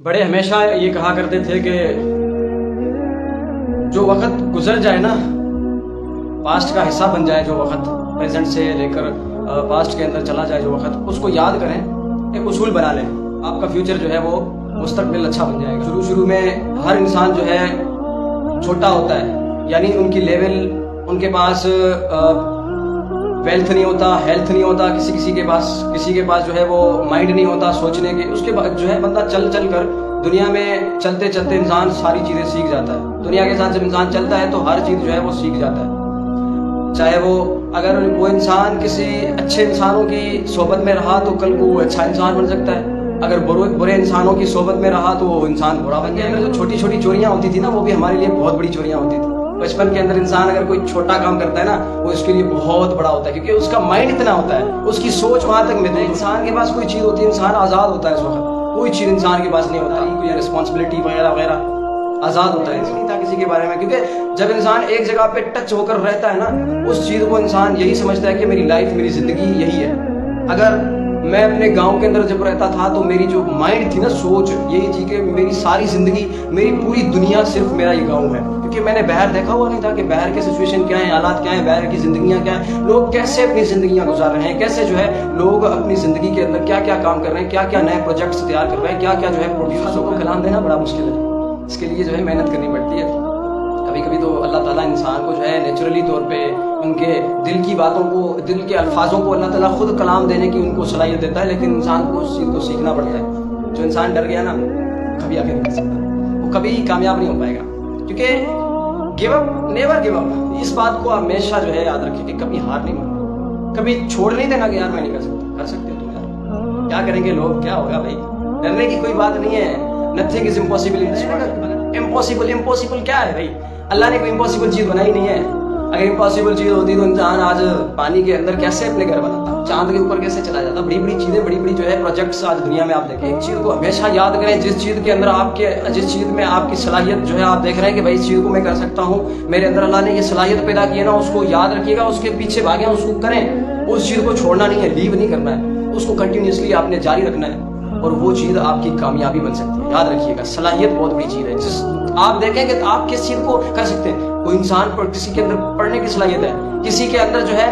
بڑے ہمیشہ یہ کہا کرتے تھے کہ جو وقت گزر جائے نا، پاسٹ کا حصہ بن جائے، جو وقت پریزنٹ سے لے کر پاسٹ کے اندر چلا جائے، جو وقت اس کو یاد کریں، ایک اصول بنا لیں، آپ کا فیوچر جو ہے وہ مستقبل اچھا بن جائے گا۔ شروع میں ہر انسان جو ہے چھوٹا ہوتا ہے، یعنی ان کی لیول، ان کے پاس ویلتھ نہیں ہوتا، ہیلتھ نہیں ہوتا، کسی کے پاس جو ہے وہ مائنڈ نہیں ہوتا سوچنے کے۔ اس کے بعد جو ہے بندہ چل کر دنیا میں چلتے انسان ساری چیزیں سیکھ جاتا ہے۔ دنیا کے ساتھ جب انسان چلتا ہے تو ہر چیز جو ہے وہ سیکھ جاتا ہے، چاہے اگر وہ انسان کسی اچھے انسانوں کی صحبت میں رہا تو کل کو وہ اچھا انسان بن سکتا ہے، اگر برے انسانوں کی صحبت میں رہا تو وہ انسان برا بن جائے گا۔ جو چھوٹی چوریاں ہوتی تھی نا، وہ بھی ہمارے لیے بہت بڑی چوریاں ہوتی تھی۔ بچپن کے اندر انسان اگر کوئی چھوٹا کام کرتا ہے نا، وہ اس کے لیے بہت بڑا ہوتا ہے، کیونکہ اس کا مائنڈ اتنا ہوتا ہے، اس کی سوچ وہاں تک ملتی ہے۔ انسان کے پاس کوئی چیز ہوتی ہے، انسان آزاد ہوتا ہے، اس وقت کوئی چیز انسان کے پاس نہیں ہوتا، کوئی رسپانسبلٹی وغیرہ، آزاد ہوتا ہے نہیں تھا کسی کے بارے میں۔ کیونکہ جب انسان ایک جگہ پہ ٹچ ہو کر رہتا ہے نا، اس چیز کو انسان یہی سمجھتا ہے کہ میری لائف، میری زندگی یہی ہے۔ اگر میں اپنے گاؤں کے اندر جب رہتا تھا تو میری جو مائنڈ تھی نا، سوچ یہی تھی کہ میری ساری زندگی، میری پوری دنیا صرف میرا یہ گاؤں ہے، کیونکہ میں نے باہر دیکھا ہوا نہیں تھا کہ باہر کے سچویشن کیا ہیں، حالات کیا ہیں، باہر کی زندگیاں کیا ہیں، لوگ کیسے اپنی زندگیاں گزار رہے ہیں، کیسے جو ہے لوگ اپنی زندگی کے اندر کیا کیا کام کر رہے ہیں، کیا کیا نئے پروجیکٹس تیار کر رہے ہیں، کیا کیا جو ہے پروڈیوسروں کو کلام دینا بڑا مشکل ہے۔ اس کے لیے جو ہے محنت کرنی پڑتی ہے۔ کبھی تو اللہ تعالیٰ انسان کو جو ہے نیچرلی طور پہ ان کے دل کی باتوں کو، دل کے الفاظوں کو اللہ تعالیٰ خود کلام دینے کی ان کو صلاحیت دیتا ہے، لیکن انسان کو اس چیز کو سیکھنا پڑتا ہے۔ جو انسان ڈر گیا نا، کبھی آگے نہیں بڑھ سکتا، وہ کبھی کامیاب نہیں ہو پائے گا، کیونکہ give up, never give up, اس بات کو ہمیشہ جو ہے یاد رکھیں کہ کبھی ہار نہیں ماننا، کبھی چھوڑ نہیں دینا کہ یار میں نہیں کر سکتا۔ کر سکتے ہو تم یار، کیا کریں گے لوگ، کیا ہوگا بھائی، ڈرنے کی کوئی بات نہیں ہے۔ Nothing is impossible. امپاسبل کیا ہے بھائی؟ اللہ نے کوئی امپاسبل چیز بنائی نہیں ہے۔ اگر امپاسبل چیز ہوتی تو انسان آج پانی کے اندر کیسے اپنے گھر بناتا، چاند کے اوپر کیسے چلا جاتا، بڑی چیزیں، بڑی جو ہے پروجیکٹس آج دنیا میں آپ دیکھیں۔ ایک چیز کو ہمیشہ یاد کریں، جس چیز میں آپ کی صلاحیت جو ہے آپ دیکھ رہے ہیں کہ بھائی اس چیز کو میں کر سکتا ہوں، میرے اندر اللہ نے یہ صلاحیت پیدا کی ہے نا، اس کو یاد رکھیے گا، اس کے پیچھے بھاگیں، اس کو کریں، اس چیز کو چھوڑنا نہیں ہے، لیو نہیں کرنا ہے، اس کو کنٹینیوسلی آپ نے جاری رکھنا ہے، اور وہ چیز آپ کی کامیابی بن سکتی ہے۔ یاد رکھیے گا، صلاحیت بہت بڑی چیز ہے۔ آپ دیکھیں کہ آپ کس چیز کو کر سکتے ہیں۔ کوئی انسان پر کسی کے اندر پڑھنے کی صلاحیت ہے، کسی کے اندر جو ہے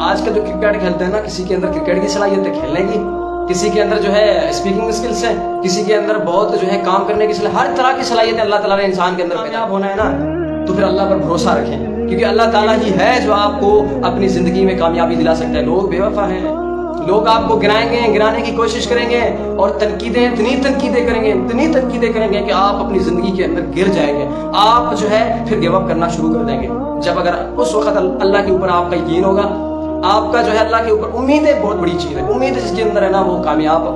آج کل جو کرکٹ کھیلتے ہیں نا، کسی کے اندر کرکٹ کی صلاحیت ہے کھیلنے کی، کسی کے اندر جو ہے اسپیکنگ اسکلس ہے، کسی کے اندر بہت جو ہے کام کرنے کی صلاحیت، ہر طرح کی صلاحیت ہے اللہ تعالیٰ نے انسان کے اندر۔ کامیاب ہونا ہے نا تو پھر اللہ پر بھروسہ رکھیں، کیونکہ اللہ تعالیٰ ہی ہے جو آپ کو اپنی زندگی میں کامیابی دلا سکتا ہے۔ لوگ بے وفا ہیں، لوگ آپ کو گرانے کی کوشش کریں گے، اور اتنی تنقیدیں کریں گے کہ آپ اپنی زندگی کے اندر گر جائیں گے، آپ جو ہے پھر گیو اپ کرنا شروع کر دیں گے۔ جب اگر اس وقت اللہ کے اوپر آپ کا یقین ہوگا، آپ کا جو ہے اللہ کے اوپر امید ایک بہت بڑی چیز ہے، امید جس کے اندر ہے نا وہ کامیاب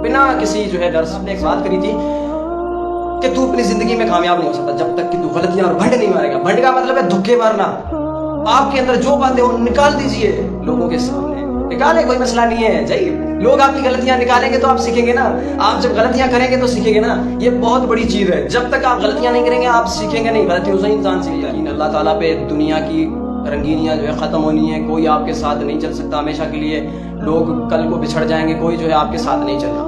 بنا کسی جو ہے ڈر سے۔ ایک بات کری تھی کہ تو اپنی زندگی میں کامیاب نہیں ہو سکتا جب تک کہ تو غلطیاں اور بھنڈ نہیں مارے گا۔ بھنڈ کا مطلب ہے دھکے مارنا۔ آپ کے اندر جو باتیں وہ نکال دیجئے لوگوں کے سامنے، نکالے، کوئی مسئلہ نہیں ہے جائیے۔ لوگ آپ کی غلطیاں نکالیں گے تو آپ سیکھیں گے نا، آپ جب غلطیاں کریں گے تو سیکھیں گے نا، یہ بہت بڑی چیز ہے۔ جب تک آپ غلطیاں نہیں کریں گے آپ سیکھیں گے نہیں، غلطیوں سے انسان سیکھتا ہے۔ اللہ تعالیٰ پہ دنیا کی رنگینیاں جو ہے ختم ہونی ہے، کوئی آپ کے ساتھ نہیں چل سکتا ہمیشہ کے لیے، لوگ کل کو بچھڑ جائیں گے، کوئی جو ہے آپ کے ساتھ نہیں چلنا۔